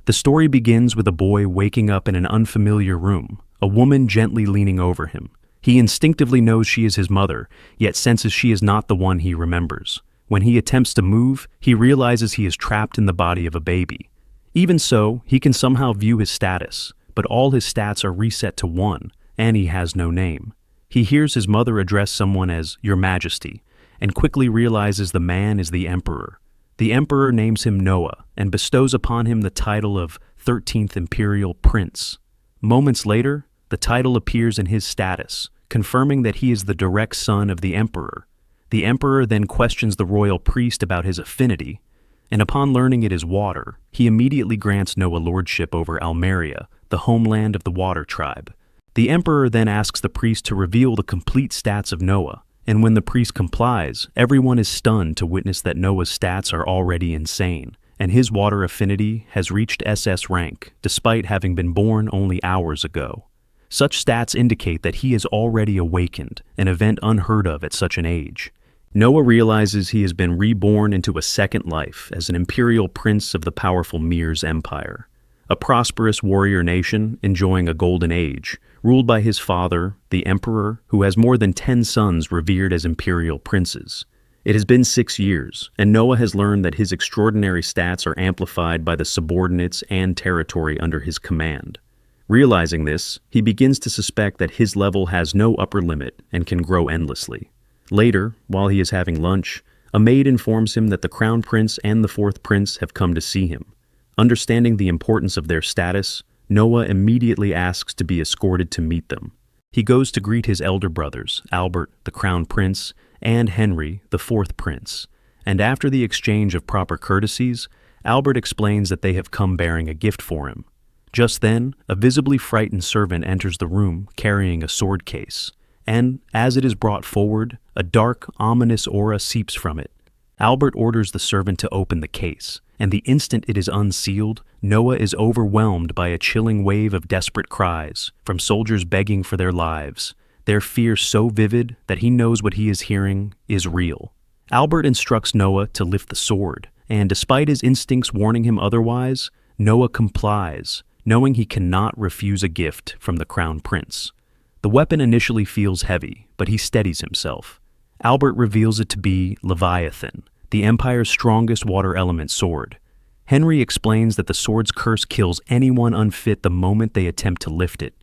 The story begins with a boy waking up in an unfamiliar room, a woman gently leaning over him. He instinctively knows she is his mother, yet senses she is not the one he remembers. When he attempts to move, he realizes he is trapped in the body of a baby. Even so, he can somehow view his status, but all his stats are reset to 1, and he has no name. He hears his mother address someone as Your Majesty, and quickly realizes the man is the Emperor. The Emperor names him Noah, and bestows upon him the title of 13th Imperial Prince. Moments later, the title appears in his status, confirming that he is the direct son of the Emperor. The Emperor then questions the royal priest about his affinity, and upon learning it is water, he immediately grants Noah lordship over Almeria, the homeland of the Water Tribe. The Emperor then asks the priest to reveal the complete stats of Noah, and when the priest complies, everyone is stunned to witness that Noah's stats are already insane, and his water affinity has reached SS rank, despite having been born only hours ago. Such stats indicate that he is already awakened, an event unheard of at such an age. Noah realizes he has been reborn into a second life as an imperial prince of the powerful Mir's empire, a prosperous warrior nation enjoying a golden age, ruled by his father, the Emperor, who has more than 10 sons revered as imperial princes. It has been 6 years, and Noah has learned that his extraordinary stats are amplified by the subordinates and territory under his command. Realizing this, he begins to suspect that his level has no upper limit and can grow endlessly. Later, while he is having lunch, a maid informs him that the Crown Prince and the Fourth Prince have come to see him. Understanding the importance of their status, Noah immediately asks to be escorted to meet them. He goes to greet his elder brothers, Albert, the Crown Prince, and Henry, the Fourth Prince, and after the exchange of proper courtesies, Albert explains that they have come bearing a gift for him. Just then, a visibly frightened servant enters the room carrying a sword case, and, as it is brought forward, a dark, ominous aura seeps from it. Albert orders the servant to open the case, and the instant it is unsealed, Noah is overwhelmed by a chilling wave of desperate cries, from soldiers begging for their lives, their fear so vivid that he knows what he is hearing is real. Albert instructs Noah to lift the sword, and despite his instincts warning him otherwise, Noah complies, knowing he cannot refuse a gift from the Crown Prince. The weapon initially feels heavy, but he steadies himself. Albert reveals it to be Leviathan, the Empire's strongest water element sword. Henry explains that the sword's curse kills anyone unfit the moment they attempt to lift it,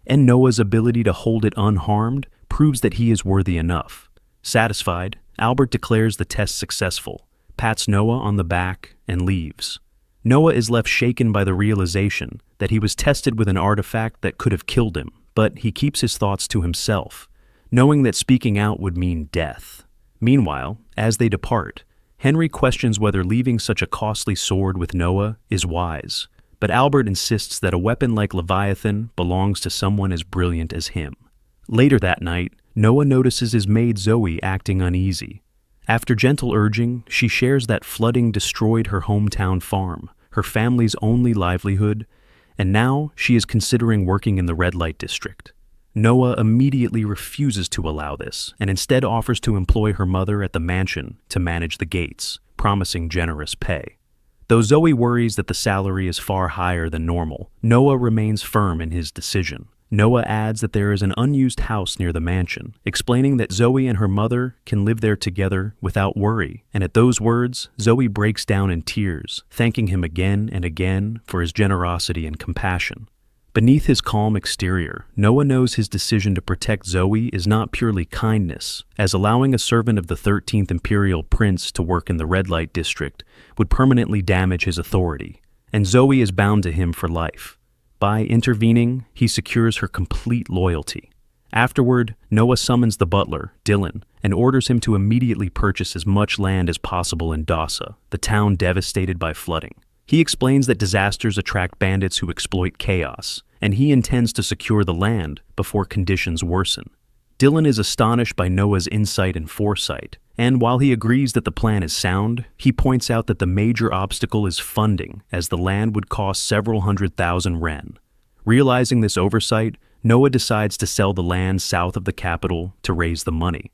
and Noah's ability to hold it unharmed proves that he is worthy enough. Satisfied, Albert declares the test successful, pats Noah on the back, and leaves. Noah is left shaken by the realization that he was tested with an artifact that could have killed him, but he keeps his thoughts to himself, knowing that speaking out would mean death. Meanwhile, as they depart, Henry questions whether leaving such a costly sword with Noah is wise, but Albert insists that a weapon like Leviathan belongs to someone as brilliant as him. Later that night, Noah notices his maid Zoe acting uneasy. After gentle urging, she shares that flooding destroyed her hometown farm, her family's only livelihood, and now she is considering working in the red light district. Noah immediately refuses to allow this, and instead offers to employ her mother at the mansion to manage the gates, promising generous pay. Though Zoe worries that the salary is far higher than normal, Noah remains firm in his decision. Noah adds that there is an unused house near the mansion, explaining that Zoe and her mother can live there together without worry, and at those words, Zoe breaks down in tears, thanking him again and again for his generosity and compassion. Beneath his calm exterior, Noah knows his decision to protect Zoe is not purely kindness, as allowing a servant of the 13th Imperial Prince to work in the red light district would permanently damage his authority, and Zoe is bound to him for life. By intervening, he secures her complete loyalty. Afterward, Noah summons the butler, Dylan, and orders him to immediately purchase as much land as possible in Dosa, the town devastated by flooding. He explains that disasters attract bandits who exploit chaos, and he intends to secure the land before conditions worsen. Dylan is astonished by Noah's insight and foresight, and while he agrees that the plan is sound, he points out that the major obstacle is funding, as the land would cost several 100,000 ren. Realizing this oversight, Noah decides to sell the land south of the capital to raise the money.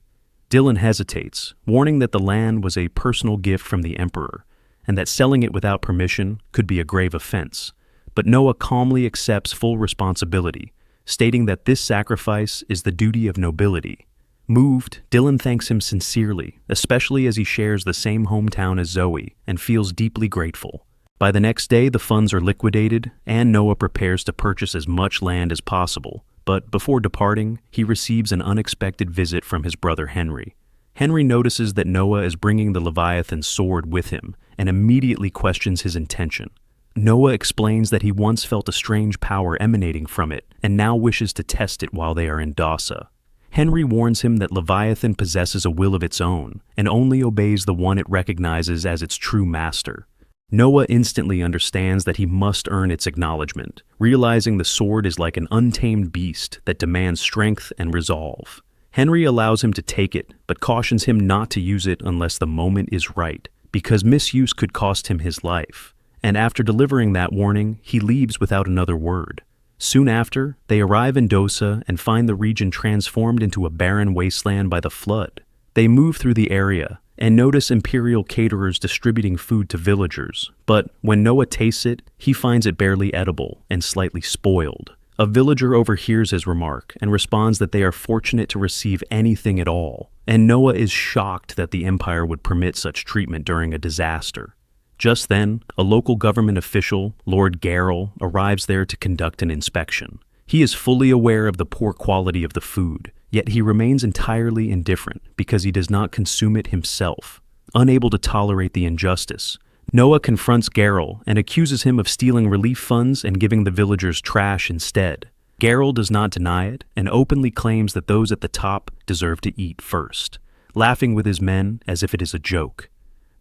Dylan hesitates, warning that the land was a personal gift from the Emperor, and that selling it without permission could be a grave offense, but Noah calmly accepts full responsibility, stating that this sacrifice is the duty of nobility. Moved, Dylan thanks him sincerely, especially as he shares the same hometown as Zoe and feels deeply grateful. By the next day, the funds are liquidated, and Noah prepares to purchase as much land as possible. But before departing, he receives an unexpected visit from his brother Henry. Henry notices that Noah is bringing the Leviathan's sword with him and immediately questions his intention. Noah explains that he once felt a strange power emanating from it and now wishes to test it while they are in Dosa. Henry warns him that Leviathan possesses a will of its own and only obeys the one it recognizes as its true master. Noah instantly understands that he must earn its acknowledgement, realizing the sword is like an untamed beast that demands strength and resolve. Henry allows him to take it, but cautions him not to use it unless the moment is right, because misuse could cost him his life. And after delivering that warning, he leaves without another word. Soon after, they arrive in Dosa and find the region transformed into a barren wasteland by the flood. They move through the area and notice imperial caterers distributing food to villagers, but when Noah tastes it, he finds it barely edible and slightly spoiled. A villager overhears his remark and responds that they are fortunate to receive anything at all, and Noah is shocked that the Empire would permit such treatment during a disaster. Just then, a local government official, Lord Garrel, arrives there to conduct an inspection. He is fully aware of the poor quality of the food, yet he remains entirely indifferent because he does not consume it himself. Unable to tolerate the injustice, Noah confronts Garrel and accuses him of stealing relief funds and giving the villagers trash instead. Garrel does not deny it and openly claims that those at the top deserve to eat first, laughing with his men as if it is a joke.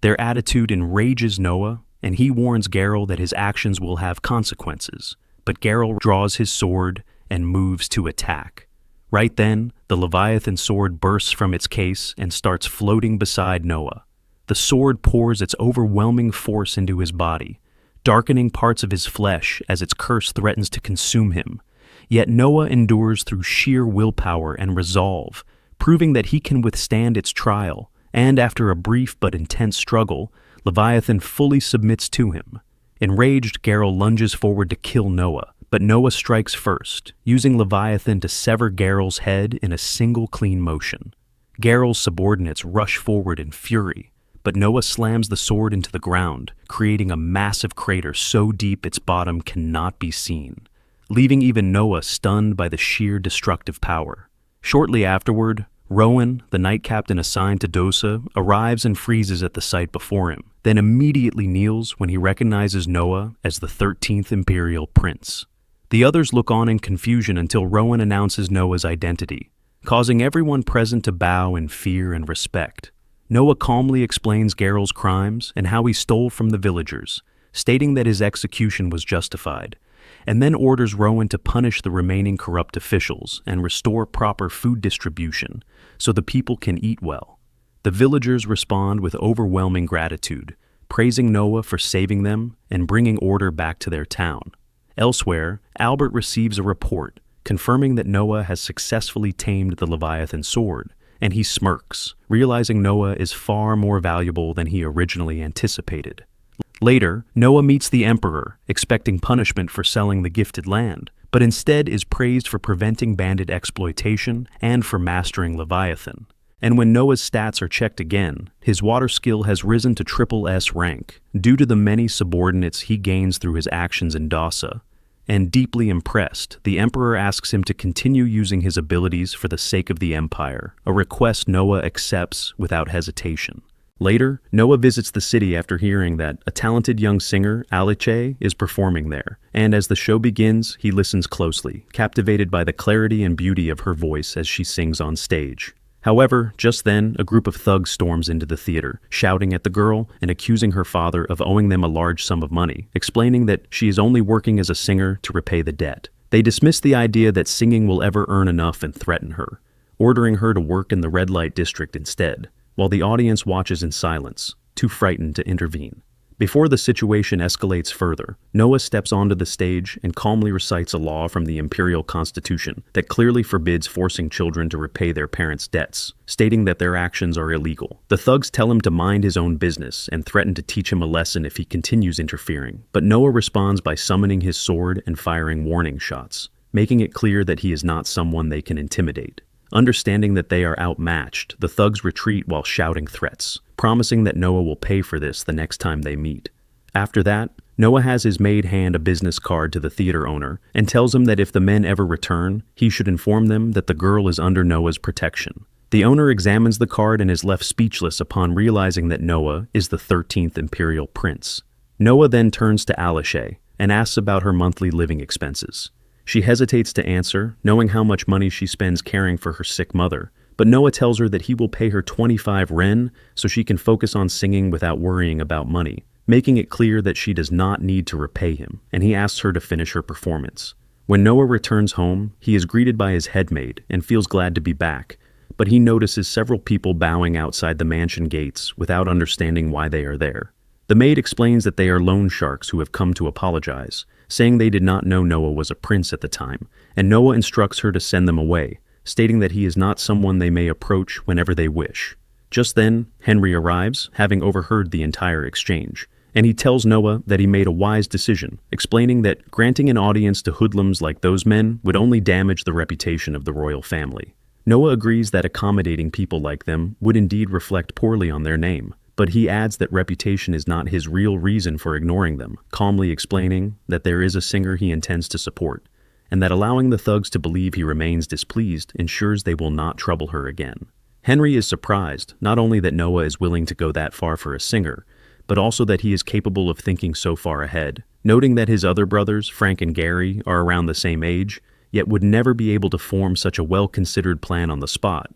Their attitude enrages Noah, and he warns Garrel that his actions will have consequences, but Garrel draws his sword and moves to attack. Right then, the Leviathan sword bursts from its case and starts floating beside Noah. The sword pours its overwhelming force into his body, darkening parts of his flesh as its curse threatens to consume him. Yet Noah endures through sheer willpower and resolve, proving that he can withstand its trial, and after a brief but intense struggle, Leviathan fully submits to him. Enraged, Garrel lunges forward to kill Noah, but Noah strikes first, using Leviathan to sever Garrel's head in a single clean motion. Garrel's subordinates rush forward in fury, but Noah slams the sword into the ground, creating a massive crater so deep its bottom cannot be seen, leaving even Noah stunned by the sheer destructive power. Shortly afterward, Rowan, the night captain assigned to Dosa, arrives and freezes at the sight before him, then immediately kneels when he recognizes Noah as the 13th Imperial Prince. The others look on in confusion until Rowan announces Noah's identity, causing everyone present to bow in fear and respect. Noah calmly explains Garrel's crimes and how he stole from the villagers, stating that his execution was justified, and then orders Rowan to punish the remaining corrupt officials and restore proper food distribution so the people can eat well. The villagers respond with overwhelming gratitude, praising Noah for saving them and bringing order back to their town. Elsewhere, Albert receives a report confirming that Noah has successfully tamed the Leviathan sword, and he smirks, realizing Noah is far more valuable than he originally anticipated. Later, Noah meets the Emperor, expecting punishment for selling the gifted land, but instead is praised for preventing bandit exploitation and for mastering Leviathan. And when Noah's stats are checked again, his water skill has risen to triple S rank, due to the many subordinates he gains through his actions in Dosa. And deeply impressed, the Emperor asks him to continue using his abilities for the sake of the Empire, a request Noah accepts without hesitation. Later, Noah visits the city after hearing that a talented young singer, Alice, is performing there, and as the show begins, he listens closely, captivated by the clarity and beauty of her voice as she sings on stage. However, just then, a group of thugs storms into the theater, shouting at the girl and accusing her father of owing them a large sum of money, explaining that she is only working as a singer to repay the debt. They dismiss the idea that singing will ever earn enough and threaten her, ordering her to work in the red light district instead, while the audience watches in silence, too frightened to intervene. Before the situation escalates further, Noah steps onto the stage and calmly recites a law from the Imperial Constitution that clearly forbids forcing children to repay their parents' debts, stating that their actions are illegal. The thugs tell him to mind his own business and threaten to teach him a lesson if he continues interfering, but Noah responds by summoning his sword and firing warning shots, making it clear that he is not someone they can intimidate. Understanding that they are outmatched, the thugs retreat while shouting threats, promising that Noah will pay for this the next time they meet. After that, Noah has his maid hand a business card to the theater owner and tells him that if the men ever return, he should inform them that the girl is under Noah's protection. The owner examines the card and is left speechless upon realizing that Noah is the 13th Imperial Prince. Noah then turns to Alishay and asks about her monthly living expenses. She hesitates to answer, knowing how much money she spends caring for her sick mother, but Noah tells her that he will pay her 25 ren so she can focus on singing without worrying about money, making it clear that she does not need to repay him, and he asks her to finish her performance. When Noah returns home, he is greeted by his headmaid and feels glad to be back, but he notices several people bowing outside the mansion gates without understanding why they are there. The maid explains that they are loan sharks who have come to apologize, saying they did not know Noah was a prince at the time, and Noah instructs her to send them away, stating that he is not someone they may approach whenever they wish. Just then, Henry arrives, having overheard the entire exchange, and he tells Noah that he made a wise decision, explaining that granting an audience to hoodlums like those men would only damage the reputation of the royal family. Noah agrees that accommodating people like them would indeed reflect poorly on their name, but he adds that reputation is not his real reason for ignoring them, calmly explaining that there is a singer he intends to support, and that allowing the thugs to believe he remains displeased ensures they will not trouble her again. Henry is surprised, not only that Noah is willing to go that far for a singer, but also that he is capable of thinking so far ahead, noting that his other brothers, Frank and Gary, are around the same age, yet would never be able to form such a well-considered plan on the spot,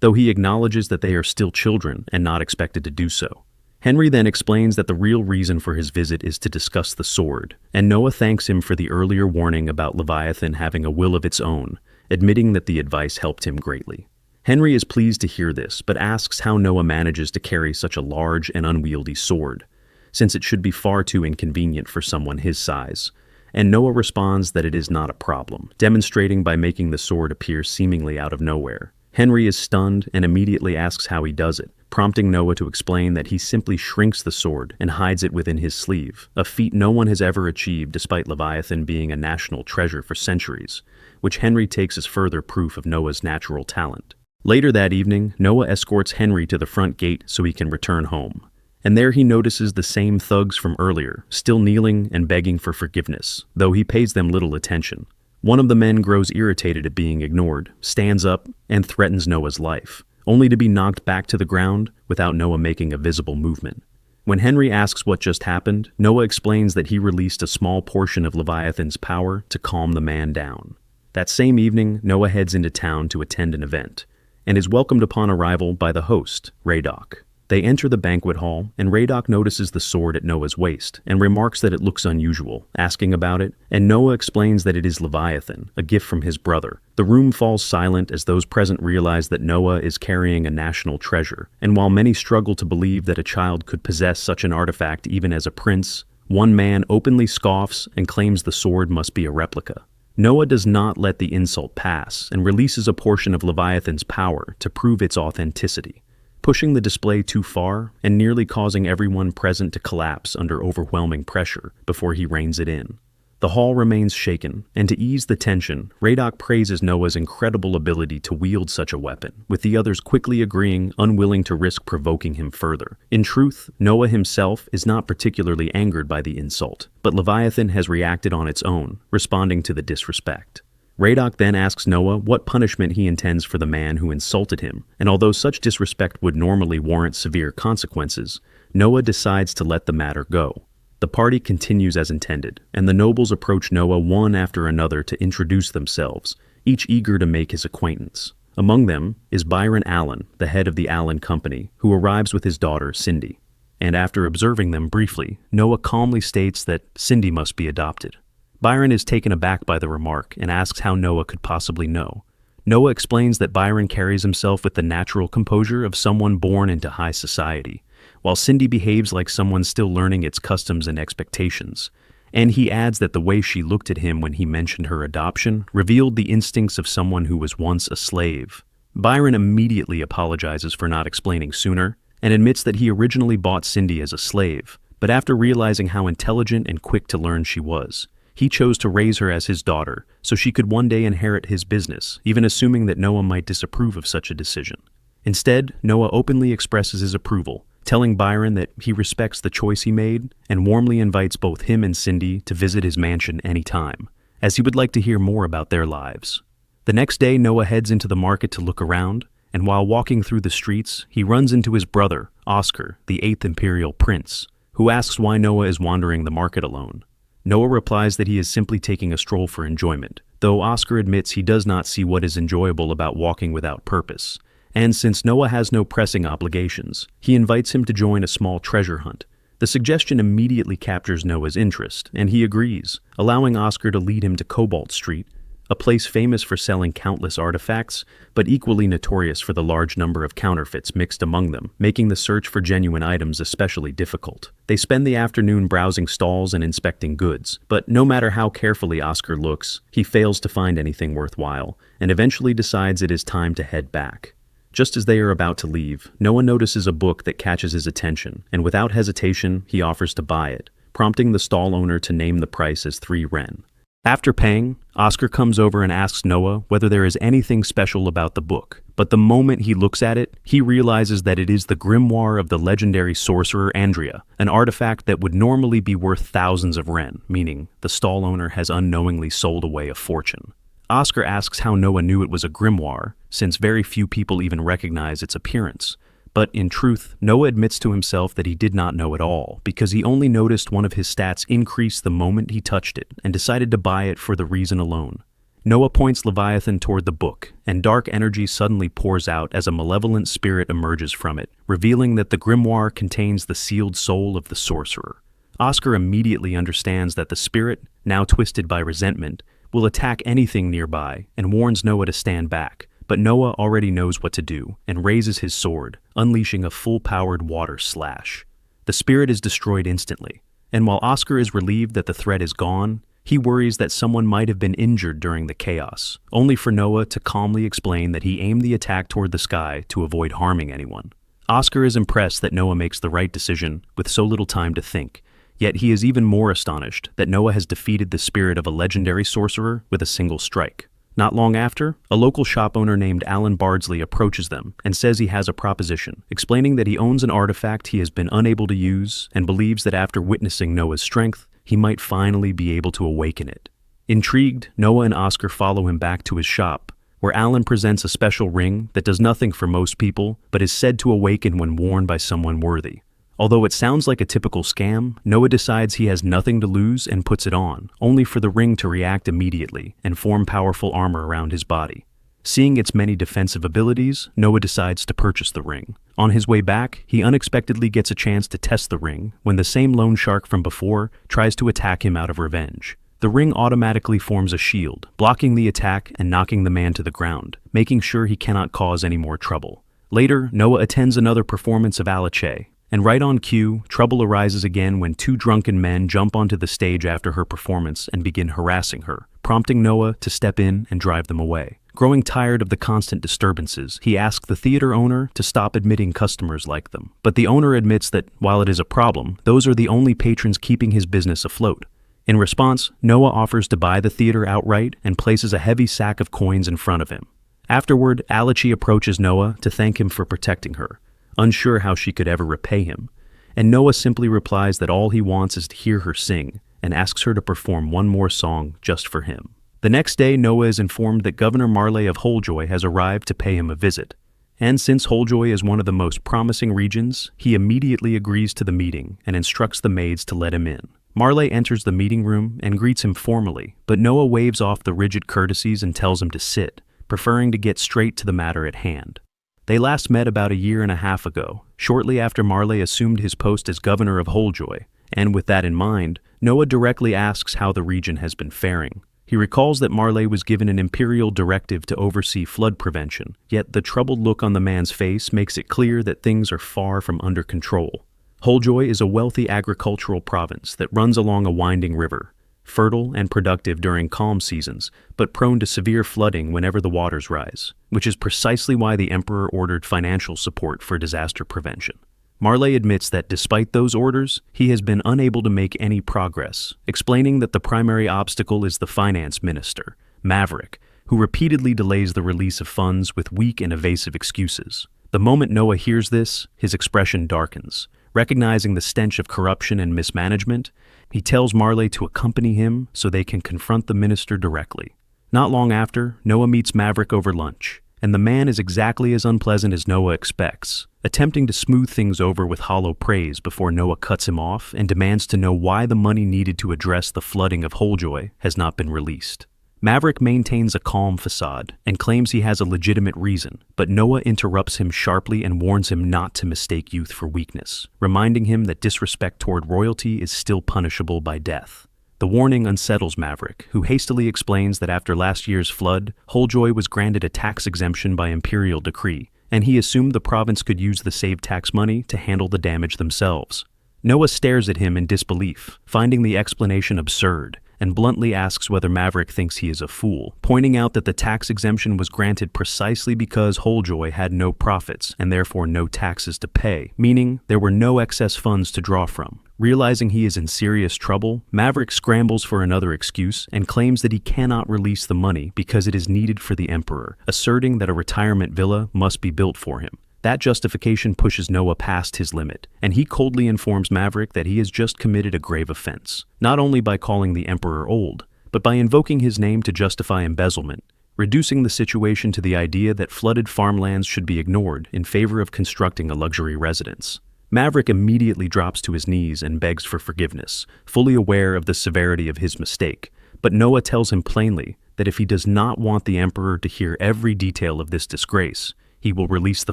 though he acknowledges that they are still children and not expected to do so. Henry then explains that the real reason for his visit is to discuss the sword, and Noah thanks him for the earlier warning about Leviathan having a will of its own, admitting that the advice helped him greatly. Henry is pleased to hear this, but asks how Noah manages to carry such a large and unwieldy sword, since it should be far too inconvenient for someone his size, and Noah responds that it is not a problem, demonstrating by making the sword appear seemingly out of nowhere. Henry is stunned and immediately asks how he does it, prompting Noah to explain that he simply shrinks the sword and hides it within his sleeve, a feat no one has ever achieved despite Leviathan being a national treasure for centuries, which Henry takes as further proof of Noah's natural talent. Later that evening, Noah escorts Henry to the front gate so he can return home, and there he notices the same thugs from earlier, still kneeling and begging for forgiveness, though he pays them little attention. One of the men grows irritated at being ignored, stands up, and threatens Noah's life, only to be knocked back to the ground without Noah making a visible movement. When Henry asks what just happened, Noah explains that he released a small portion of Leviathan's power to calm the man down. That same evening, Noah heads into town to attend an event, and is welcomed upon arrival by the host, Radok. They enter the banquet hall, and Radok notices the sword at Noah's waist and remarks that it looks unusual, asking about it, and Noah explains that it is Leviathan, a gift from his brother. The room falls silent as those present realize that Noah is carrying a national treasure, and while many struggle to believe that a child could possess such an artifact even as a prince, one man openly scoffs and claims the sword must be a replica. Noah does not let the insult pass and releases a portion of Leviathan's power to prove its authenticity, pushing the display too far and nearly causing everyone present to collapse under overwhelming pressure before he reins it in. The hall remains shaken, and to ease the tension, Radok praises Noah's incredible ability to wield such a weapon, with the others quickly agreeing, unwilling to risk provoking him further. In truth, Noah himself is not particularly angered by the insult, but Leviathan has reacted on its own, responding to the disrespect. Radok then asks Noah what punishment he intends for the man who insulted him, and although such disrespect would normally warrant severe consequences, Noah decides to let the matter go. The party continues as intended, and the nobles approach Noah one after another to introduce themselves, each eager to make his acquaintance. Among them is Byron Allen, the head of the Allen Company, who arrives with his daughter, Cindy. And after observing them briefly, Noah calmly states that Cindy must be adopted. Byron is taken aback by the remark and asks how Noah could possibly know. Noah explains that Byron carries himself with the natural composure of someone born into high society, while Cindy behaves like someone still learning its customs and expectations. And he adds that the way she looked at him when he mentioned her adoption revealed the instincts of someone who was once a slave. Byron immediately apologizes for not explaining sooner, and admits that he originally bought Cindy as a slave, but after realizing how intelligent and quick to learn she was, he chose to raise her as his daughter so she could one day inherit his business, even assuming that Noah might disapprove of such a decision. Instead, Noah openly expresses his approval, telling Byron that he respects the choice he made and warmly invites both him and Cindy to visit his mansion anytime, as he would like to hear more about their lives. The next day, Noah heads into the market to look around, and while walking through the streets, he runs into his brother, Oscar, the 8th Imperial Prince, who asks why Noah is wandering the market alone. Noah replies that he is simply taking a stroll for enjoyment, though Oscar admits he does not see what is enjoyable about walking without purpose. And since Noah has no pressing obligations, he invites him to join a small treasure hunt. The suggestion immediately captures Noah's interest, and he agrees, allowing Oscar to lead him to Cobalt Street, a place famous for selling countless artifacts, but equally notorious for the large number of counterfeits mixed among them, making the search for genuine items especially difficult. They spend the afternoon browsing stalls and inspecting goods, but no matter how carefully Oscar looks, he fails to find anything worthwhile, and eventually decides it is time to head back. Just as they are about to leave, Noah notices a book that catches his attention, and without hesitation, he offers to buy it, prompting the stall owner to name the price as 3 ren. After paying, Oscar comes over and asks Noah whether there is anything special about the book, but the moment he looks at it, he realizes that it is the grimoire of the legendary sorcerer Andrea, an artifact that would normally be worth thousands of ren, meaning the stall owner has unknowingly sold away a fortune. Oscar asks how Noah knew it was a grimoire, since very few people even recognize its appearance. But in truth, Noah admits to himself that he did not know at all, because he only noticed one of his stats increase the moment he touched it, and decided to buy it for the reason alone. Noah points Leviathan toward the book, and dark energy suddenly pours out as a malevolent spirit emerges from it, revealing that the grimoire contains the sealed soul of the sorcerer. Oscar immediately understands that the spirit, now twisted by resentment, will attack anything nearby, and warns Noah to stand back. But Noah already knows what to do, and raises his sword, unleashing a full-powered water slash. The spirit is destroyed instantly, and while Oscar is relieved that the threat is gone, he worries that someone might have been injured during the chaos, only for Noah to calmly explain that he aimed the attack toward the sky to avoid harming anyone. Oscar is impressed that Noah makes the right decision with so little time to think, yet he is even more astonished that Noah has defeated the spirit of a legendary sorcerer with a single strike. Not long after, a local shop owner named Alan Bardsley approaches them and says he has a proposition, explaining that he owns an artifact he has been unable to use and believes that after witnessing Noah's strength, he might finally be able to awaken it. Intrigued, Noah and Oscar follow him back to his shop, where Alan presents a special ring that does nothing for most people, but is said to awaken when worn by someone worthy. Although it sounds like a typical scam, Noah decides he has nothing to lose and puts it on, only for the ring to react immediately and form powerful armor around his body. Seeing its many defensive abilities, Noah decides to purchase the ring. On his way back, he unexpectedly gets a chance to test the ring when the same loan shark from before tries to attack him out of revenge. The ring automatically forms a shield, blocking the attack and knocking the man to the ground, making sure he cannot cause any more trouble. Later, Noah attends another performance of Alice, and right on cue, trouble arises again when 2 drunken men jump onto the stage after her performance and begin harassing her, prompting Noah to step in and drive them away. Growing tired of the constant disturbances, he asks the theater owner to stop admitting customers like them. But the owner admits that, while it is a problem, those are the only patrons keeping his business afloat. In response, Noah offers to buy the theater outright and places a heavy sack of coins in front of him. Afterward, Alice approaches Noah to thank him for protecting her, unsure how she could ever repay him, and Noah simply replies that all he wants is to hear her sing, and asks her to perform one more song just for him. The next day, Noah is informed that Governor Marley of Holejoy has arrived to pay him a visit, and since Holejoy is one of the most promising regions, he immediately agrees to the meeting and instructs the maids to let him in. Marley enters the meeting room and greets him formally, but Noah waves off the rigid courtesies and tells him to sit, preferring to get straight to the matter at hand. They last met about a year and a half ago, shortly after Marley assumed his post as governor of Holejoy, and with that in mind, Noah directly asks how the region has been faring. He recalls that Marley was given an imperial directive to oversee flood prevention, yet the troubled look on the man's face makes it clear that things are far from under control. Holjoy is a wealthy agricultural province that runs along a winding river, fertile and productive during calm seasons, but prone to severe flooding whenever the waters rise, which is precisely why the emperor ordered financial support for disaster prevention. Marley admits that despite those orders, he has been unable to make any progress, explaining that the primary obstacle is the finance minister, Maverick, who repeatedly delays the release of funds with weak and evasive excuses. The moment Noah hears this, his expression darkens. Recognizing the stench of corruption and mismanagement, he tells Marley to accompany him so they can confront the minister directly. Not long after, Noah meets Maverick over lunch, and the man is exactly as unpleasant as Noah expects, attempting to smooth things over with hollow praise before Noah cuts him off and demands to know why the money needed to address the flooding of Holjoy has not been released. Maverick maintains a calm facade and claims he has a legitimate reason, but Noah interrupts him sharply and warns him not to mistake youth for weakness, reminding him that disrespect toward royalty is still punishable by death. The warning unsettles Maverick, who hastily explains that after last year's flood, Holjoy was granted a tax exemption by imperial decree, and he assumed the province could use the saved tax money to handle the damage themselves. Noah stares at him in disbelief, finding the explanation absurd, and bluntly asks whether Maverick thinks he is a fool, pointing out that the tax exemption was granted precisely because Holjoy had no profits and therefore no taxes to pay, meaning there were no excess funds to draw from. Realizing he is in serious trouble, Maverick scrambles for another excuse and claims that he cannot release the money because it is needed for the emperor, asserting that a retirement villa must be built for him. That justification pushes Noah past his limit, and he coldly informs Maverick that he has just committed a grave offense, not only by calling the emperor old, but by invoking his name to justify embezzlement, reducing the situation to the idea that flooded farmlands should be ignored in favor of constructing a luxury residence. Maverick immediately drops to his knees and begs for forgiveness, fully aware of the severity of his mistake, but Noah tells him plainly that if he does not want the emperor to hear every detail of this disgrace, he will release the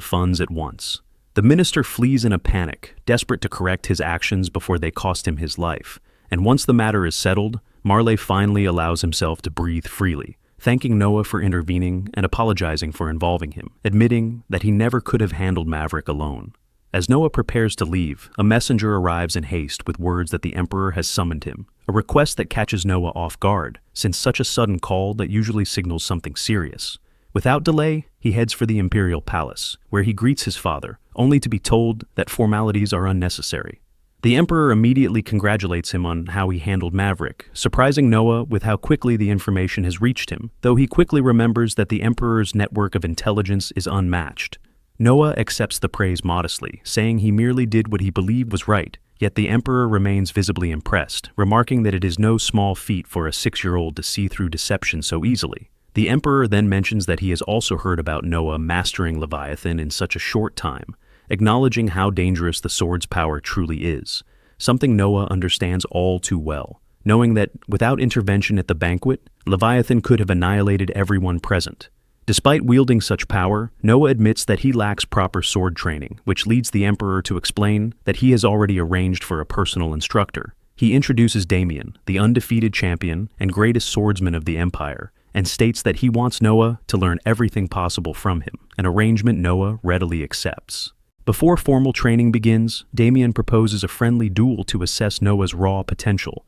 funds at once. The minister flees in a panic, desperate to correct his actions before they cost him his life, and once the matter is settled, Marley finally allows himself to breathe freely, thanking Noah for intervening and apologizing for involving him, admitting that he never could have handled Maverick alone. As Noah prepares to leave, a messenger arrives in haste with words that the emperor has summoned him, a request that catches Noah off guard, since such a sudden call that usually signals something serious. Without delay, he heads for the imperial palace, where he greets his father, only to be told that formalities are unnecessary. The emperor immediately congratulates him on how he handled Maverick, surprising Noah with how quickly the information has reached him, though he quickly remembers that the emperor's network of intelligence is unmatched. Noah accepts the praise modestly, saying he merely did what he believed was right, yet the emperor remains visibly impressed, remarking that it is no small feat for a 6-year-old to see through deception so easily. The emperor then mentions that he has also heard about Noah mastering Leviathan in such a short time, acknowledging how dangerous the sword's power truly is, something Noah understands all too well, knowing that without intervention at the banquet, Leviathan could have annihilated everyone present. Despite wielding such power, Noah admits that he lacks proper sword training, which leads the emperor to explain that he has already arranged for a personal instructor. He introduces Damien, the undefeated champion and greatest swordsman of the empire, and states that he wants Noah to learn everything possible from him, an arrangement Noah readily accepts. Before formal training begins, Damien proposes a friendly duel to assess Noah's raw potential.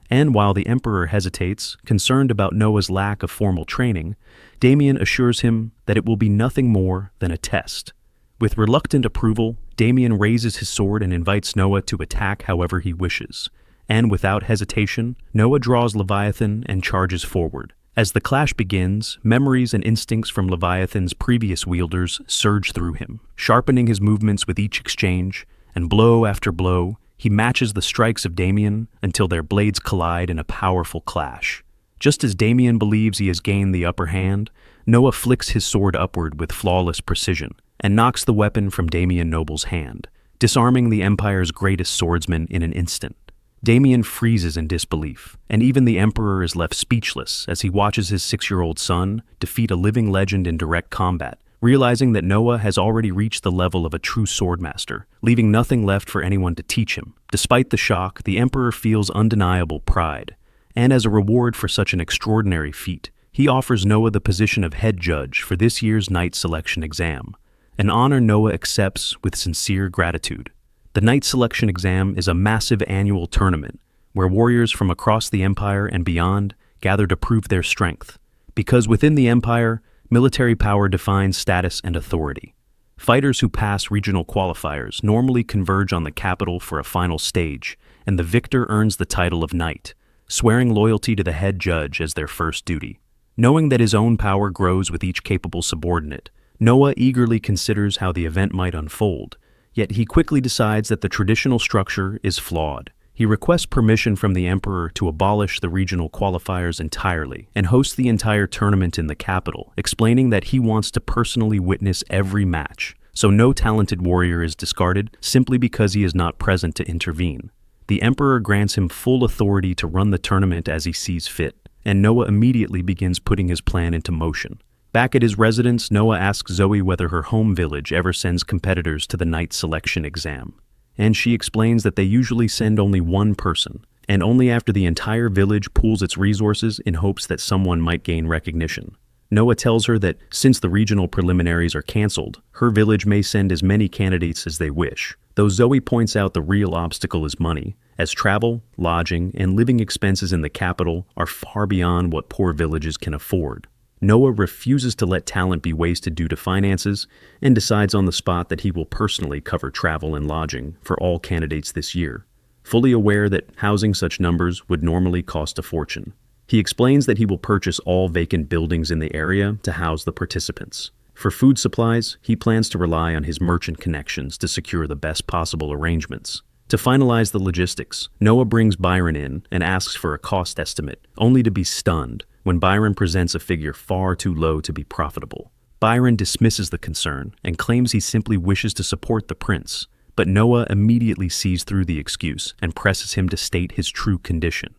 And while the emperor hesitates, concerned about Noah's lack of formal training, Damien assures him that it will be nothing more than a test. With reluctant approval, Damien raises his sword and invites Noah to attack however he wishes. And without hesitation, Noah draws Leviathan and charges forward. As the clash begins, memories and instincts from Leviathan's previous wielders surge through him, sharpening his movements with each exchange, and blow after blow, he matches the strikes of Damien until their blades collide in a powerful clash. Just as Damien believes he has gained the upper hand, Noah flicks his sword upward with flawless precision and knocks the weapon from Damien Noble's hand, disarming the Empire's greatest swordsman in an instant. Damien freezes in disbelief, and even the Emperor is left speechless as he watches his 6-year-old son defeat a living legend in direct combat, realizing that Noah has already reached the level of a true swordmaster, leaving nothing left for anyone to teach him. Despite the shock, the Emperor feels undeniable pride, and as a reward for such an extraordinary feat, he offers Noah the position of head judge for this year's knight selection exam, an honor Noah accepts with sincere gratitude. The Knight Selection Exam is a massive annual tournament where warriors from across the Empire and beyond gather to prove their strength. Because within the Empire, military power defines status and authority. Fighters who pass regional qualifiers normally converge on the capital for a final stage, and the victor earns the title of Knight, swearing loyalty to the head judge as their first duty. Knowing that his own power grows with each capable subordinate, Noah eagerly considers how the event might unfold, yet he quickly decides that the traditional structure is flawed. He requests permission from the Emperor to abolish the regional qualifiers entirely and host the entire tournament in the capital, explaining that he wants to personally witness every match, so no talented warrior is discarded simply because he is not present to intervene. The Emperor grants him full authority to run the tournament as he sees fit, and Noah immediately begins putting his plan into motion. Back at his residence, Noah asks Zoe whether her home village ever sends competitors to the Knight Selection Exam. And she explains that they usually send only one person, and only after the entire village pools its resources in hopes that someone might gain recognition. Noah tells her that since the regional preliminaries are cancelled, her village may send as many candidates as they wish, though Zoe points out the real obstacle is money, as travel, lodging, and living expenses in the capital are far beyond what poor villages can afford. Noah refuses to let talent be wasted due to finances and decides on the spot that he will personally cover travel and lodging for all candidates this year, fully aware that housing such numbers would normally cost a fortune. He explains that he will purchase all vacant buildings in the area to house the participants. For food supplies, he plans to rely on his merchant connections to secure the best possible arrangements. To finalize the logistics, Noah brings Byron in and asks for a cost estimate, only to be stunned when Byron presents a figure far too low to be profitable. Byron dismisses the concern and claims he simply wishes to support the prince, but Noah immediately sees through the excuse and presses him to state his true condition.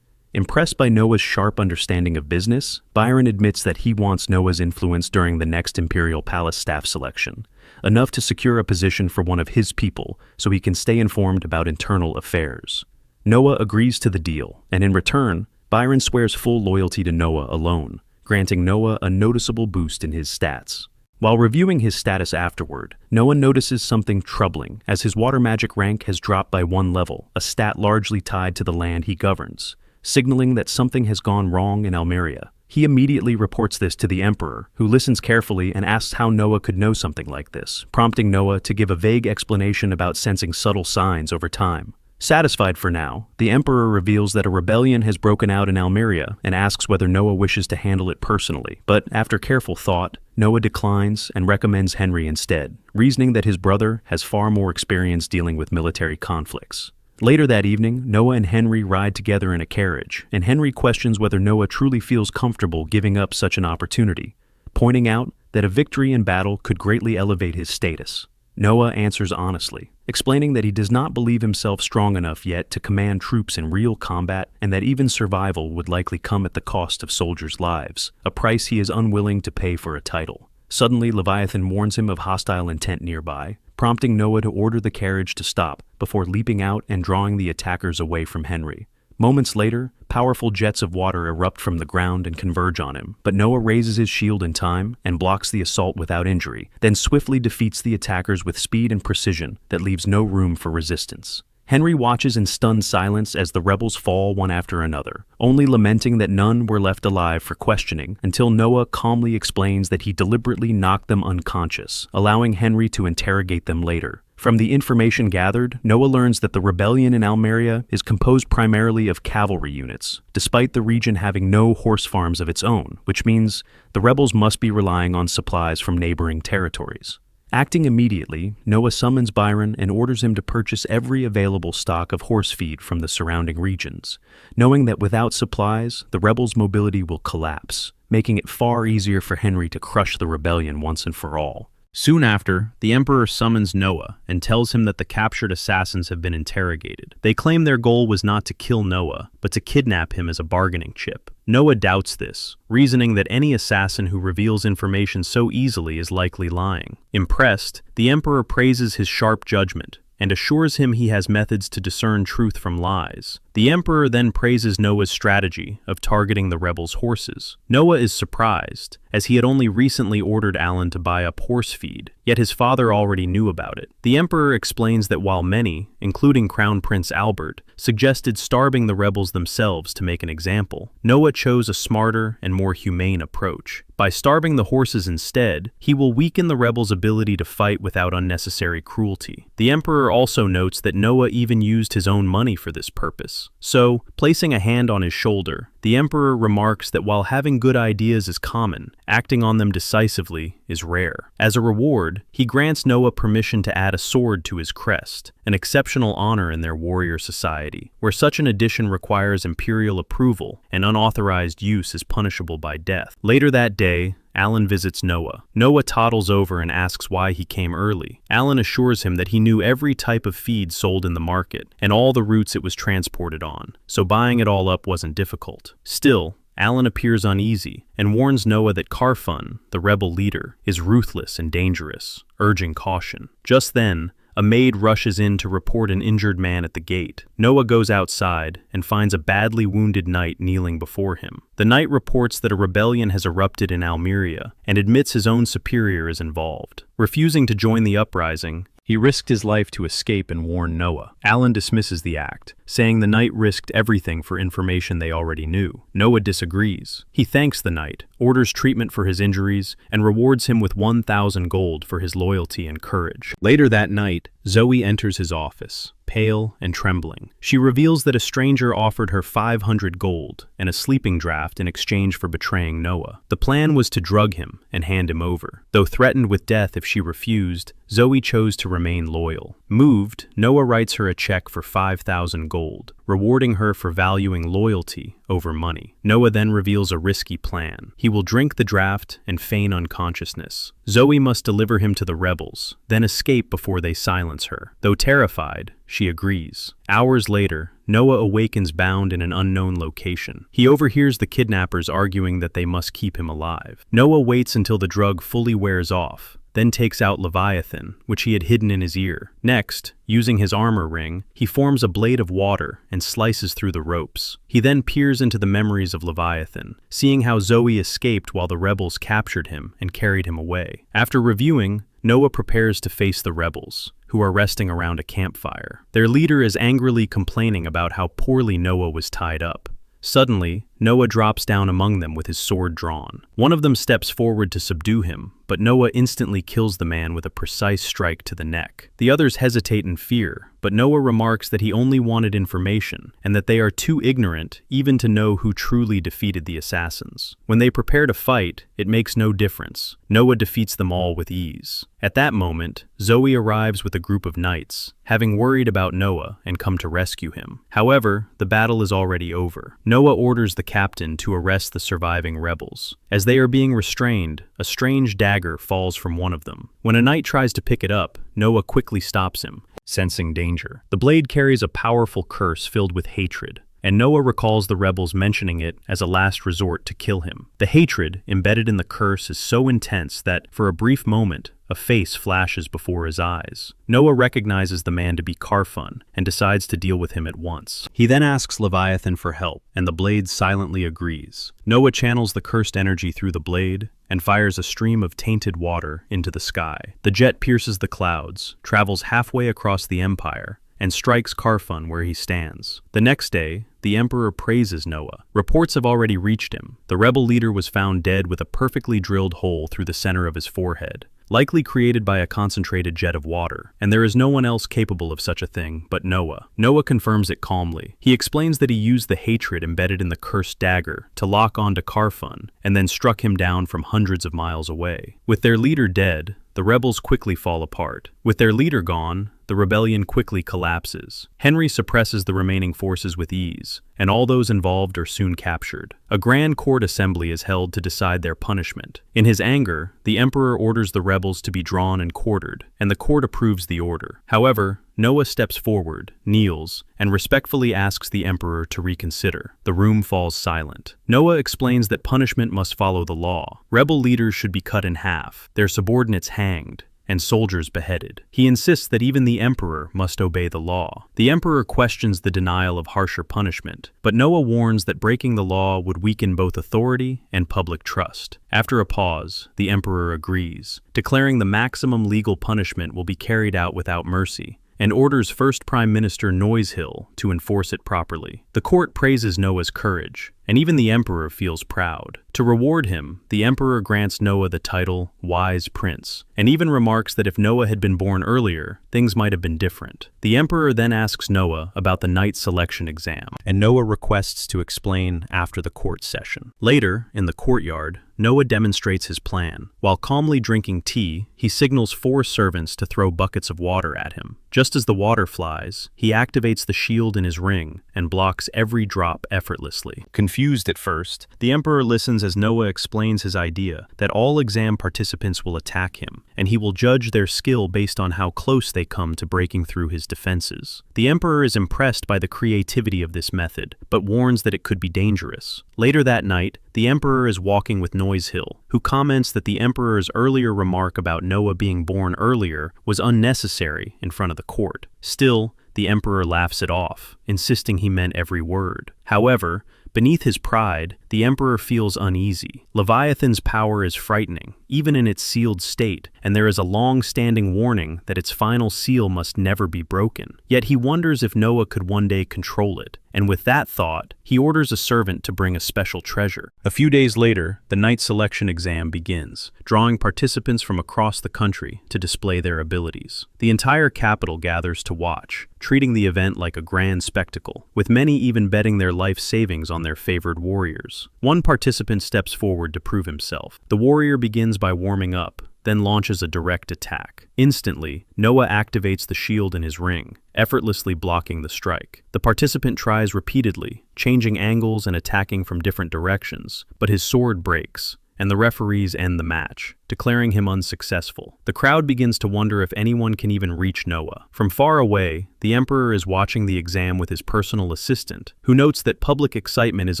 Impressed by Noah's sharp understanding of business, Byron admits that he wants Noah's influence during the next Imperial Palace staff selection, enough to secure a position for one of his people so he can stay informed about internal affairs. Noah agrees to the deal, and in return, Byron swears full loyalty to Noah alone, granting Noah a noticeable boost in his stats. While reviewing his status afterward, Noah notices something troubling as his water magic rank has dropped by 1 level, a stat largely tied to the land he governs, signaling that something has gone wrong in Almeria. He immediately reports this to the Emperor, who listens carefully and asks how Noah could know something like this, prompting Noah to give a vague explanation about sensing subtle signs over time. Satisfied for now, the Emperor reveals that a rebellion has broken out in Almeria and asks whether Noah wishes to handle it personally, but after careful thought, Noah declines and recommends Henry instead, reasoning that his brother has far more experience dealing with military conflicts. Later that evening, Noah and Henry ride together in a carriage, and Henry questions whether Noah truly feels comfortable giving up such an opportunity, pointing out that a victory in battle could greatly elevate his status. Noah answers honestly, explaining that he does not believe himself strong enough yet to command troops in real combat and that even survival would likely come at the cost of soldiers' lives, a price he is unwilling to pay for a title. Suddenly, Leviathan warns him of hostile intent nearby, prompting Noah to order the carriage to stop before leaping out and drawing the attackers away from Henry. Moments later, powerful jets of water erupt from the ground and converge on him, but Noah raises his shield in time and blocks the assault without injury, then swiftly defeats the attackers with speed and precision that leaves no room for resistance. Henry watches in stunned silence as the rebels fall one after another, only lamenting that none were left alive for questioning until Noah calmly explains that he deliberately knocked them unconscious, allowing Henry to interrogate them later. From the information gathered, Noah learns that the rebellion in Almeria is composed primarily of cavalry units, despite the region having no horse farms of its own, which means the rebels must be relying on supplies from neighboring territories. Acting immediately, Noah summons Byron and orders him to purchase every available stock of horse feed from the surrounding regions, knowing that without supplies, the rebels' mobility will collapse, making it far easier for Henry to crush the rebellion once and for all. Soon after, the Emperor summons Noah and tells him that the captured assassins have been interrogated. They claim their goal was not to kill Noah, but to kidnap him as a bargaining chip. Noah doubts this, reasoning that any assassin who reveals information so easily is likely lying. Impressed, the Emperor praises his sharp judgment and assures him he has methods to discern truth from lies. The The emperor then praises Noah's strategy of targeting the rebels' horses. Noah is surprised, as he had only recently ordered Alan to buy up horse feed, yet his father already knew about it. The emperor explains that while many, including Crown Prince Albert, suggested starving the rebels themselves to make an example, Noah chose a smarter and more humane approach. By starving the horses instead, he will weaken the rebels' ability to fight without unnecessary cruelty. The emperor also notes that Noah even used his own money for this purpose. So, placing a hand on his shoulder, the emperor remarks that while having good ideas is common, acting on them decisively is rare. As a reward, he grants Noah permission to add a sword to his crest, an exceptional honor in their warrior society, where such an addition requires imperial approval and unauthorized use is punishable by death. Later that day, Alan visits Noah. Noah toddles over and asks why he came early. Alan assures him that he knew every type of feed sold in the market and all the routes it was transported on, so buying it all up wasn't difficult. Still, Alan appears uneasy and warns Noah that Carfun, the rebel leader, is ruthless and dangerous, urging caution. Just then, a maid rushes in to report an injured man at the gate. Noah goes outside and finds a badly wounded knight kneeling before him. The knight reports that a rebellion has erupted in Almeria and admits his own superior is involved. Refusing to join the uprising, he risked his life to escape and warn Noah. Alan dismisses the act, saying the knight risked everything for information they already knew. Noah disagrees. He thanks the knight, orders treatment for his injuries, and rewards him with 1,000 gold for his loyalty and courage. Later that night, Zoe enters his office, pale and trembling. She reveals that a stranger offered her 500 gold and a sleeping draft in exchange for betraying Noah. The plan was to drug him and hand him over. Though threatened with death if she refused, Zoe chose to remain loyal. Moved, Noah writes her a check for 5,000 gold, rewarding her for valuing loyalty over money. Noah then reveals a risky plan. He will drink the draft and feign unconsciousness. Zoe must deliver him to the rebels, then escape before they silence her. Though terrified, she agrees. Hours later, Noah awakens bound in an unknown location. He overhears the kidnappers arguing that they must keep him alive. Noah waits until the drug fully wears off, then takes out Leviathan, which he had hidden in his ear. Next, using his armor ring, he forms a blade of water and slices through the ropes. He then peers into the memories of Leviathan, seeing how Zoe escaped while the rebels captured him and carried him away. After reviewing, Noah prepares to face the rebels, who are resting around a campfire. Their leader is angrily complaining about how poorly Noah was tied up. Suddenly, Noah drops down among them with his sword drawn. One of them steps forward to subdue him, but Noah instantly kills the man with a precise strike to the neck. The others hesitate in fear, but Noah remarks that he only wanted information, and that they are too ignorant even to know who truly defeated the assassins. When they prepare to fight, it makes no difference. Noah defeats them all with ease. At that moment, Zoe arrives with a group of knights, having worried about Noah and come to rescue him. However, the battle is already over. Noah orders the captain to arrest the surviving rebels. As they are being restrained, a strange dagger falls from one of them. When a knight tries to pick it up, Noah quickly stops him, sensing danger. The blade carries a powerful curse filled with hatred, and Noah recalls the rebels mentioning it as a last resort to kill him. The hatred embedded in the curse is so intense that, for a brief moment, a face flashes before his eyes. Noah recognizes the man to be Carfun and decides to deal with him at once. He then asks Leviathan for help, and the blade silently agrees. Noah channels the cursed energy through the blade and fires a stream of tainted water into the sky. The jet pierces the clouds, travels halfway across the empire, and strikes Carfun where he stands. The next day, the emperor praises Noah. Reports have already reached him. The rebel leader was found dead with a perfectly drilled hole through the center of his forehead, likely created by a concentrated jet of water, and there is no one else capable of such a thing but Noah. Noah confirms it calmly. He explains that he used the hatred embedded in the cursed dagger to lock onto Carfun, and then struck him down from hundreds of miles away. With their leader dead, the rebels quickly fall apart. With their leader gone, the rebellion quickly collapses. Henry suppresses the remaining forces with ease, and all those involved are soon captured. A grand court assembly is held to decide their punishment. In his anger, the emperor orders the rebels to be drawn and quartered, and the court approves the order. However, Noah steps forward, kneels, and respectfully asks the emperor to reconsider. The room falls silent. Noah explains that punishment must follow the law. Rebel leaders should be cut in half, their subordinates hanged, and soldiers beheaded. He insists that even the emperor must obey the law. The emperor questions the denial of harsher punishment, but Noah warns that breaking the law would weaken both authority and public trust. After a pause, the emperor agrees, declaring the maximum legal punishment will be carried out without mercy, and orders first Prime Minister Noisehill to enforce it properly. The court praises Noah's courage, and even the emperor feels proud. To reward him, the emperor grants Noah the title Wise Prince, and even remarks that if Noah had been born earlier, things might have been different. The emperor then asks Noah about the knight selection exam, and Noah requests to explain after the court session. Later, in the courtyard, Noah demonstrates his plan. While calmly drinking tea, he signals 4 servants to throw buckets of water at him. Just as the water flies, he activates the shield in his ring and blocks every drop effortlessly. Confused at first, the emperor listens as Noah explains his idea that all exam participants will attack him, and he will judge their skill based on how close they come to breaking through his defenses. The emperor is impressed by the creativity of this method, but warns that it could be dangerous. Later that night, the emperor is walking with Noisehill, who comments that the emperor's earlier remark about Noah being born earlier was unnecessary in front of the court. Still, the emperor laughs it off, insisting he meant every word. However, beneath his pride, the emperor feels uneasy. Leviathan's power is frightening, even in its sealed state, and there is a long-standing warning that its final seal must never be broken. Yet he wonders if Noah could one day control it, and with that thought, he orders a servant to bring a special treasure. A few days later, the knight selection exam begins, drawing participants from across the country to display their abilities. The entire capital gathers to watch, treating the event like a grand spectacle, with many even betting their life savings on their favored warriors. One participant steps forward to prove himself. The warrior begins by warming up, then launches a direct attack. Instantly, Noah activates the shield in his ring, effortlessly blocking the strike. The participant tries repeatedly, changing angles and attacking from different directions, but his sword breaks, and the referees end the match, declaring him unsuccessful. The crowd begins to wonder if anyone can even reach Noah. From far away, the emperor is watching the exam with his personal assistant, who notes that public excitement is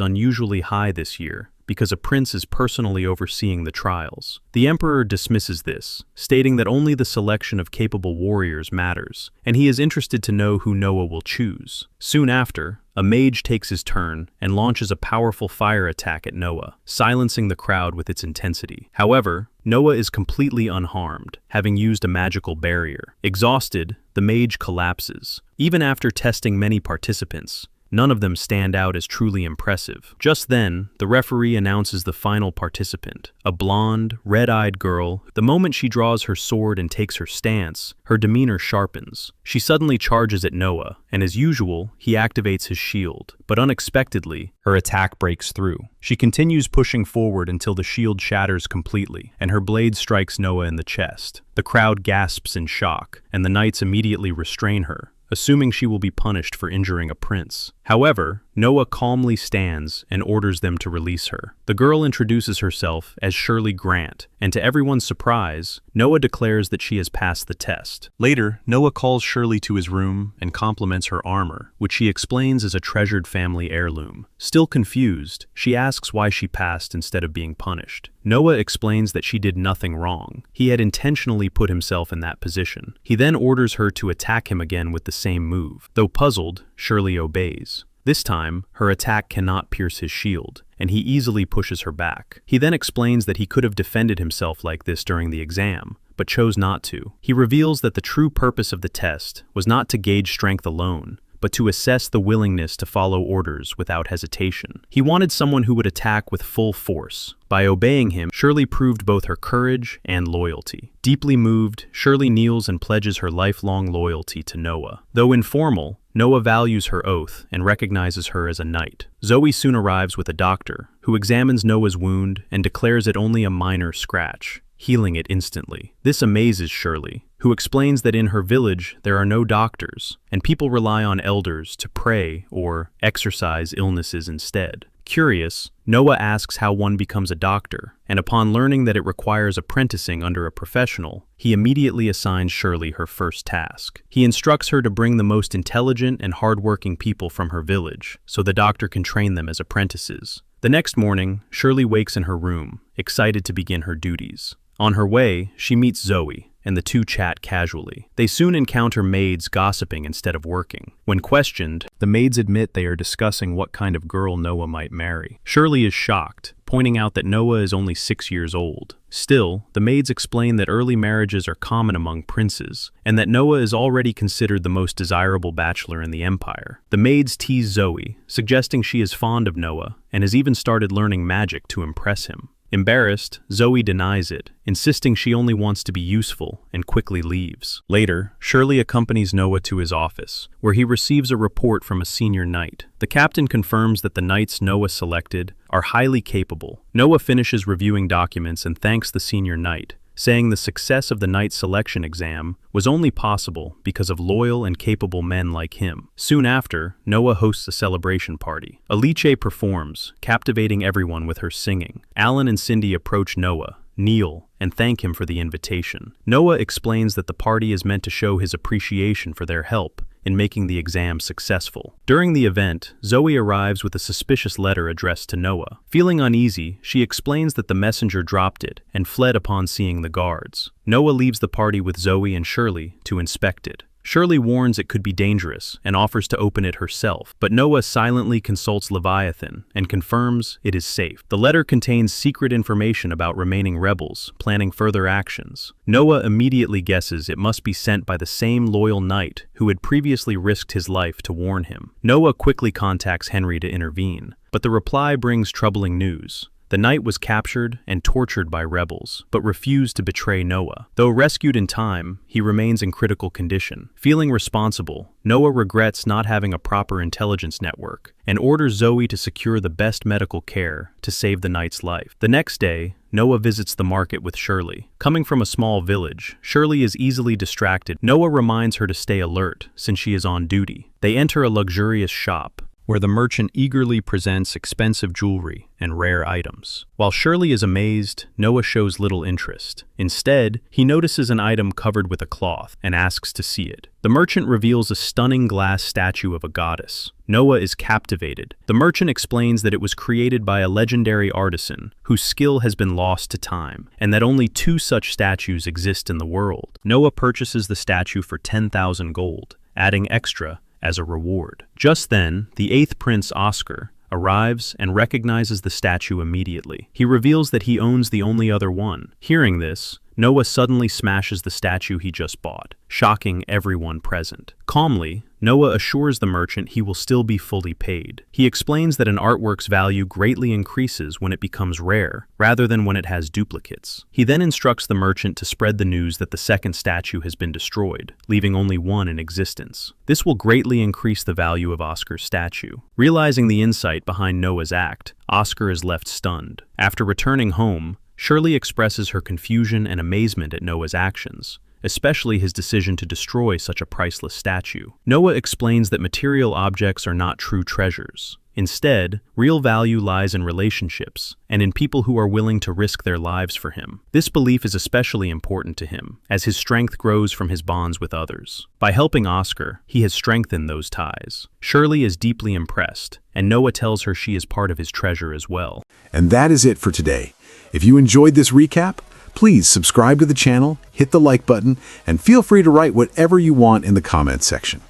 unusually high this year, because a prince is personally overseeing the trials. The emperor dismisses this, stating that only the selection of capable warriors matters, and he is interested to know who Noah will choose. Soon after, a mage takes his turn and launches a powerful fire attack at Noah, silencing the crowd with its intensity. However, Noah is completely unharmed, having used a magical barrier. Exhausted, the mage collapses. Even after testing many participants, none of them stand out as truly impressive. Just then, the referee announces the final participant, a blonde, red-eyed girl. The moment she draws her sword and takes her stance, her demeanor sharpens. She suddenly charges at Noah, and as usual, he activates his shield. But unexpectedly, her attack breaks through. She continues pushing forward until the shield shatters completely, and her blade strikes Noah in the chest. The crowd gasps in shock, and the knights immediately restrain her, assuming she will be punished for injuring a prince. However, Noah calmly stands and orders them to release her. The girl introduces herself as Shirley Grant, and to everyone's surprise, Noah declares that she has passed the test. Later, Noah calls Shirley to his room and compliments her armor, which she explains is a treasured family heirloom. Still confused, she asks why she passed instead of being punished. Noah explains that she did nothing wrong. He had intentionally put himself in that position. He then orders her to attack him again with the same move. Though puzzled, Shirley obeys. This time, her attack cannot pierce his shield, and he easily pushes her back. He then explains that he could have defended himself like this during the exam, but chose not to. He reveals that the true purpose of the test was not to gauge strength alone, but to assess the willingness to follow orders without hesitation. He wanted someone who would attack with full force. By obeying him, Shirley proved both her courage and loyalty. Deeply moved, Shirley kneels and pledges her lifelong loyalty to Noah. Though informal, Noah values her oath and recognizes her as a knight. Zoe soon arrives with a doctor, who examines Noah's wound and declares it only a minor scratch, healing it instantly. This amazes Shirley, who explains that in her village there are no doctors, and people rely on elders to pray or exorcise illnesses instead. Curious, Noah asks how one becomes a doctor, and upon learning that it requires apprenticing under a professional, he immediately assigns Shirley her first task. He instructs her to bring the most intelligent and hardworking people from her village, so the doctor can train them as apprentices. The next morning, Shirley wakes in her room, excited to begin her duties. On her way, she meets Zoe, and the two chat casually. They soon encounter maids gossiping instead of working. When questioned, the maids admit they are discussing what kind of girl Noah might marry. Shirley is shocked, pointing out that Noah is only 6 years old. Still, the maids explain that early marriages are common among princes, and that Noah is already considered the most desirable bachelor in the empire. The maids tease Zoe, suggesting she is fond of Noah, and has even started learning magic to impress him. Embarrassed, Zoe denies it, insisting she only wants to be useful, and quickly leaves. Later, Shirley accompanies Noah to his office, where he receives a report from a senior knight. The captain confirms that the knights Noah selected are highly capable. Noah finishes reviewing documents and thanks the senior knight, saying the success of the knight selection exam was only possible because of loyal and capable men like him. Soon after, Noah hosts a celebration party. Alice performs, captivating everyone with her singing. Alan and Cindy approach Noah, kneel, and thank him for the invitation. Noah explains that the party is meant to show his appreciation for their help in making the exam successful. During the event, Zoe arrives with a suspicious letter addressed to Noah. Feeling uneasy, she explains that the messenger dropped it and fled upon seeing the guards. Noah leaves the party with Zoe and Shirley to inspect it. Shirley warns it could be dangerous and offers to open it herself, but Noah silently consults Leviathan and confirms it is safe. The letter contains secret information about remaining rebels planning further actions. Noah immediately guesses it must be sent by the same loyal knight who had previously risked his life to warn him. Noah quickly contacts Henry to intervene, but the reply brings troubling news. The knight was captured and tortured by rebels, but refused to betray Noah. Though rescued in time, he remains in critical condition. Feeling responsible, Noah regrets not having a proper intelligence network and orders Zoe to secure the best medical care to save the knight's life. The next day, Noah visits the market with Shirley. Coming from a small village, Shirley is easily distracted. Noah reminds her to stay alert since she is on duty. They enter a luxurious shop, where the merchant eagerly presents expensive jewelry and rare items. While Shirley is amazed, Noah shows little interest. Instead, he notices an item covered with a cloth and asks to see it. The merchant reveals a stunning glass statue of a goddess. Noah is captivated. The merchant explains that it was created by a legendary artisan whose skill has been lost to time, and that only 2 such statues exist in the world. Noah purchases the statue for 10,000 gold, adding extra as a reward. Just then, the 8th prince, Oscar, arrives and recognizes the statue immediately. He reveals that he owns the only other one. Hearing this, Noah suddenly smashes the statue he just bought, shocking everyone present. Calmly, Noah assures the merchant he will still be fully paid. He explains that an artwork's value greatly increases when it becomes rare, rather than when it has duplicates. He then instructs the merchant to spread the news that the second statue has been destroyed, leaving only one in existence. This will greatly increase the value of Oscar's statue. Realizing the insight behind Noah's act, Oscar is left stunned. After returning home, Shirley expresses her confusion and amazement at Noah's actions, especially his decision to destroy such a priceless statue. Noah explains that material objects are not true treasures. Instead, real value lies in relationships and in people who are willing to risk their lives for him. This belief is especially important to him, as his strength grows from his bonds with others. By helping Oscar, he has strengthened those ties. Shirley is deeply impressed, and Noah tells her she is part of his treasure as well. And that is it for today. If you enjoyed this recap, please subscribe to the channel, hit the like button, and feel free to write whatever you want in the comments section.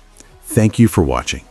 Thank you for watching.